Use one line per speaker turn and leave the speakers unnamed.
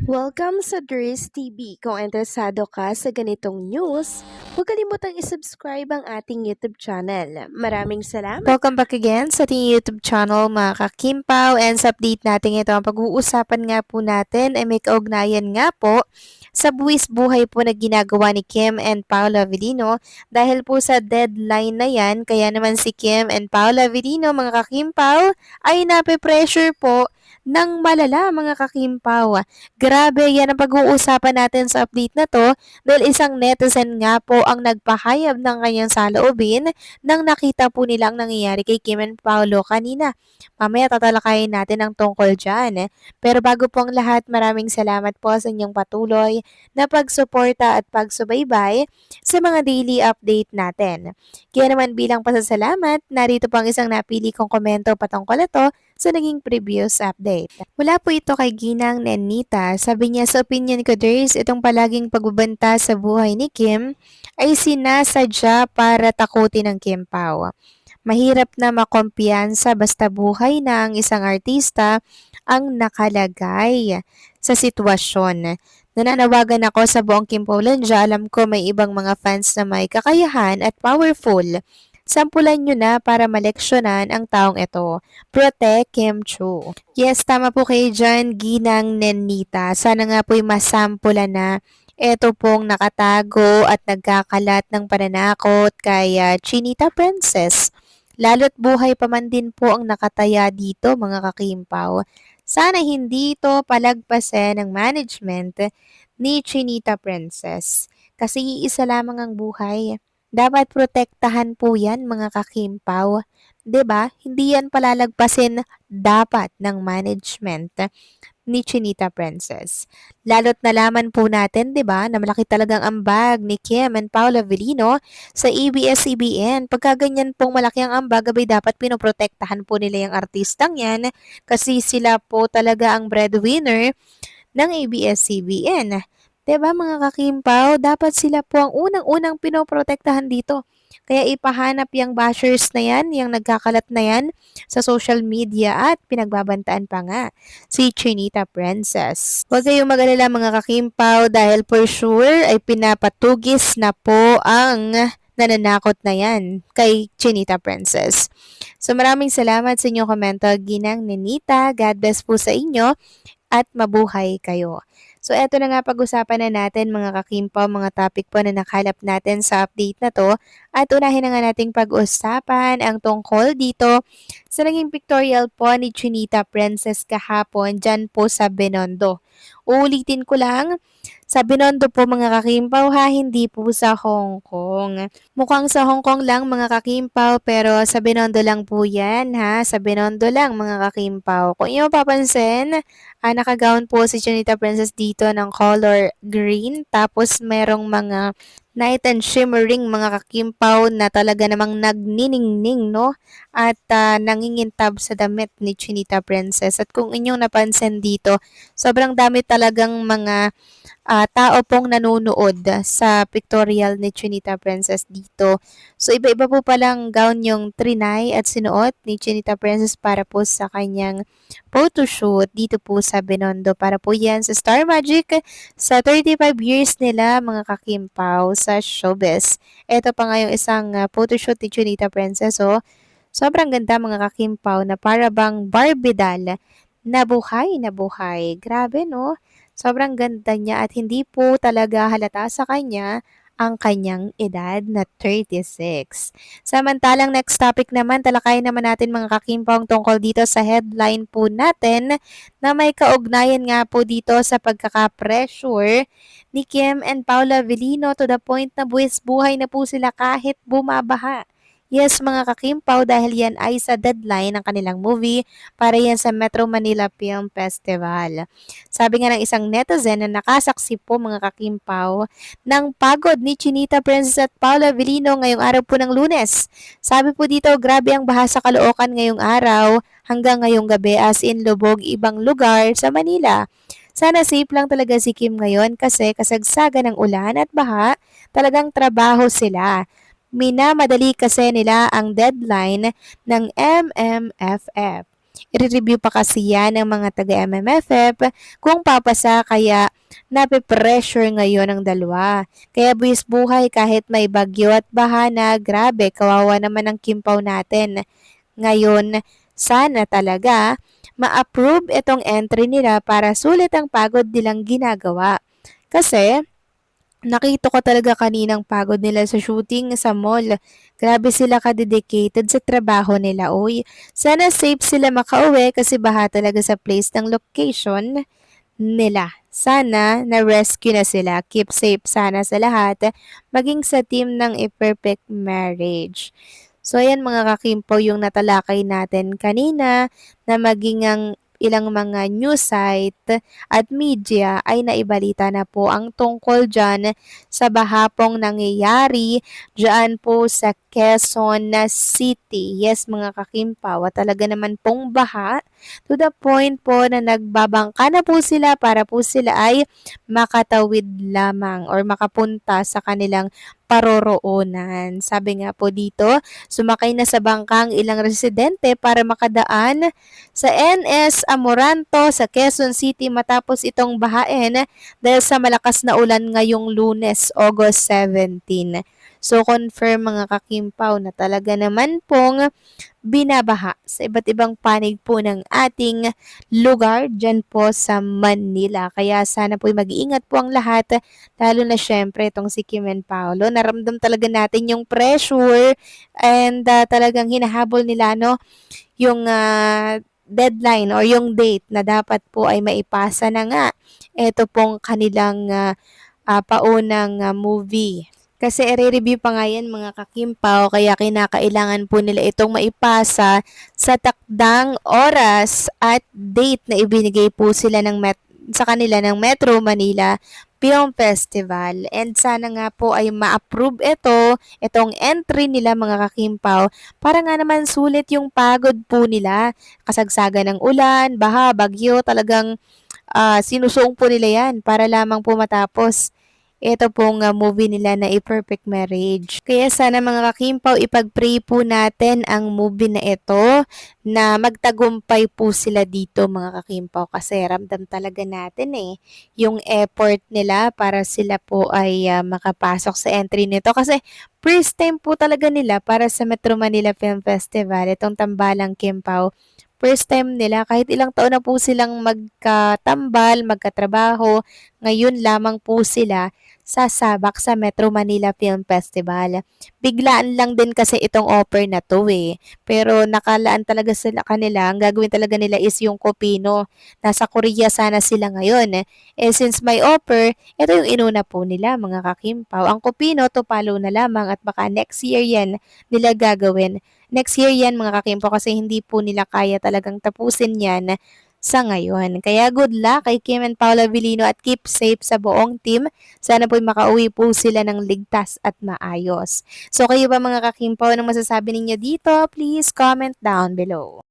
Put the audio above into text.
Welcome sa Dries TV. Kung interesado ka sa ganitong news, huwag kalimutang isubscribe ang ating YouTube channel. Maraming salamat!
Welcome back again sa ating YouTube channel mga kakimpaw, and sa update natin ito, ang pag-uusapan nga po natin ay may kaugnayan nga po sa buwis buhay po na ginagawa ni Kim and Paolo Avellino dahil po sa deadline na yan. Kaya naman si Kim and Paolo Avellino mga kakimpaw ay nape-pressure po ng malala mga kakimpaw. Grabe, yan ang pag-uusapan natin sa update na to dahil isang netizen nga po ang nagpahayag ng kanyang saloobin nang nakita po nila ang nangyayari kay Kim and Paolo kanina. Mamaya tatalakayin natin ang tungkol dyan. Pero bago po ang lahat, maraming salamat po sa inyong patuloy na pagsuporta at pagsubaybay sa mga daily update natin. Kaya naman bilang pasasalamat, narito po ang isang napili kong komento patungkol ito sa naging previous update. Mula po ito kay Ginang Nenita. Sabi niya, sa opinion ko, Ders, itong palaging pagbubanta sa buhay ni Kim ay sinasadya para takutin ng Kim Pao. Mahirap na makumpiyansa basta buhay na ang isang artista ang nakalagay sa sitwasyon. Nananawagan ako sa buong Kimpolandia. Alam ko may ibang mga fans na may kakayahan at powerful. Sampulan nyo na para maleksyonan ang taong ito. Protect Kim Chu. Yes, tama po kayo dyan, Ginang Nenita. Sana nga po'y masampulan na ito pong nakatago at nagkakalat ng pananakot kay Chinita Princess. Lalo't buhay pa man din po ang nakataya dito mga kakimpaw. Sana hindi ito palagpasin ng management ni Chinita Princess. Kasi iisa lamang ang buhay. Dapat protektahan po yan mga kakimpaw. 'Di ba? Hindi yan palalagpasin dapat ng management ni Chinita Princess. Lalo't nalaman po natin, 'di ba, na malaki talagang ambag ni Kim and Paolo Avellino sa ABS-CBN. Pagka ganyan pong malaki ang ambag, abay dapat pinoprotektahan po nila yung artistang yan kasi sila po talaga ang breadwinner ng ABS-CBN. 'Di ba mga kakimpaw, dapat sila po ang unang-unang pinoprotektahan dito. Kaya ipahanap yung bashers na yan, yung nagkakalat na yan sa social media at pinagbabantaan pa nga si Chinita Princess. Huwag kayong mag-alala mga kakimpaw dahil for sure ay pinapatugis na po ang nananakot na yan kay Chinita Princess. So maraming salamat sa inyong komento, Ginang Nenita. God bless po sa inyo at mabuhay kayo. So eto na nga pag-usapan na natin mga kakimpaw, mga topic po na nakalap natin sa update na to. At unahin na nga nating pag-usapan ang tungkol dito sa naging pictorial po ni Chinita Princess kahapon dyan po sa Binondo. Uulitin ko lang, sa Binondo po mga kakimpaw ha, hindi po sa Hong Kong. Mukhang sa Hong Kong lang mga kakimpaw pero sa Binondo lang po yan ha, sa Binondo lang mga kakimpaw. Kung iyo papansin, naka-gown po si Chinita Princess dito ng color green tapos merong mga night and shimmering mga kakimpaw na talaga namang nagniningning no at nangingintab sa damit ni Chinita Princess. At kung inyong napansin dito, sobrang dami talagang mga tao pong nanonood sa pictorial ni Chinita Princess dito. So iba-iba po palang gown yung trinay at sinuot ni Chinita Princess para po sa kanyang photoshoot dito po sa Binondo. Para po yan sa Star Magic sa 35 years nila mga kakimpaw sa showbiz. Ito pa nga yung isang photoshoot ni Chinita Princess. So, sobrang ganda mga kakimpaw na para bang Barbie doll na buhay na buhay. Grabe no? Sobrang ganda niya at hindi po talaga halata sa kanya ang kanyang edad na 36. Samantalang next topic naman, talakayin naman natin mga kakimpong tungkol dito sa headline po natin na may kaugnayan nga po dito sa pagkaka-pressure ni Kim and Paolo Avellino to the point na buwis buhay na po sila kahit bumabaha. Yes, mga kakimpaw, dahil yan ay sa deadline ng kanilang movie para yan sa Metro Manila Film Festival. Sabi nga ng isang netizen na nakasaksi po mga kakimpaw ng pagod ni Chinita Princess at Paolo Avellino ngayong araw po ng Lunes. Sabi po dito, grabe ang baha sa Caloocan ngayong araw hanggang ngayong gabi as in lubog ibang lugar sa Manila. Sana safe lang talaga si Kim ngayon kasi kasagsagan ng ulan at baha, talagang trabaho sila. Minamadali kasi nila ang deadline ng MMFF. I-review pa kasi yan ng mga taga-MMFF kung papasa kaya nape-pressure ngayon ang dalawa. Kaya buwis buhay kahit may bagyo at bahana, grabe, kawawa naman ang Kimpaw natin. Ngayon, sana talaga ma-approve itong entry nila para sulit ang pagod nilang ginagawa. Kasi, nakita ko talaga kaninang pagod nila sa shooting sa mall. Grabe sila ka-dedicated sa trabaho nila, oy. Sana safe sila makauwi kasi baha talaga sa place ng location nila. Sana na-rescue na sila. Keep safe sana sa lahat, maging sa team ng A Perfect Marriage. So, ayan mga kakimpo yung natalakay natin kanina na maging ang ilang mga news site at media ay naibalita na po ang tungkol dyan sa bahapong nangyayari dyan po sa Quezon City. Yes mga kakimpaw, talaga naman pong baha to the point po na nagbabangka na po sila para po sila ay makatawid lamang or makapunta sa kanilang paroroonan. Sabi nga po dito, sumakay na sa bangka ang ilang residente para makadaan sa NS Amoranto sa Quezon City matapos itong bahain dahil sa malakas na ulan ngayong Lunes, August 17. So confirm mga kakimpaw na talaga naman pong binabaha sa iba't ibang panig po ng ating lugar dyan po sa Manila. Kaya sana po mag-iingat po ang lahat, lalo na syempre itong si Kim and Paolo. Naramdam talaga natin yung pressure and talagang hinahabol nila no, yung deadline or yung date na dapat po ay maipasa na nga. Ito pong kanilang paunang movie. Kasi i-review pa nga yan mga kakimpaw kaya kinakailangan po nila itong maipasa sa takdang oras at date na ibinigay po sila sa kanila ng Metro Manila Film Festival. And sana nga po ay ma-approve itong entry nila mga kakimpaw para nga naman sulit yung pagod po nila. Kasagsagan ng ulan, baha, bagyo, talagang sinusuong po nila yan para lamang po matapos ito pong movie nila na A Perfect Marriage. Kaya sana mga kakimpaw, ipag-pray po natin ang movie na ito na magtagumpay po sila dito mga kakimpaw kasi ramdam talaga natin yung effort nila para sila po ay makapasok sa entry nito kasi first time po talaga nila para sa Metro Manila Film Festival itong Tambalang Kimpaw. First time nila, kahit ilang taon na po silang magkatambal, magkatrabaho, ngayon lamang po sila sasabak sa Metro Manila Film Festival. Biglaan lang din kasi itong offer na to Pero nakalaan talaga sila kanila, ang gagawin talaga nila is yung Kopino. Nasa Korea sana sila ngayon. Since may offer, ito yung inuna po nila mga kakimpaw. Ang Kopino to follow na lamang at baka next year yan nila gagawin. Next year yan mga kakimpo kasi hindi po nila kaya talagang tapusin yan sa ngayon. Kaya good luck kay Kim and Paula Vilino at keep safe sa buong team. Sana po makauwi po sila ng ligtas at maayos. So kayo ba mga kakimpo, anong masasabi ninyo dito? Please comment down below.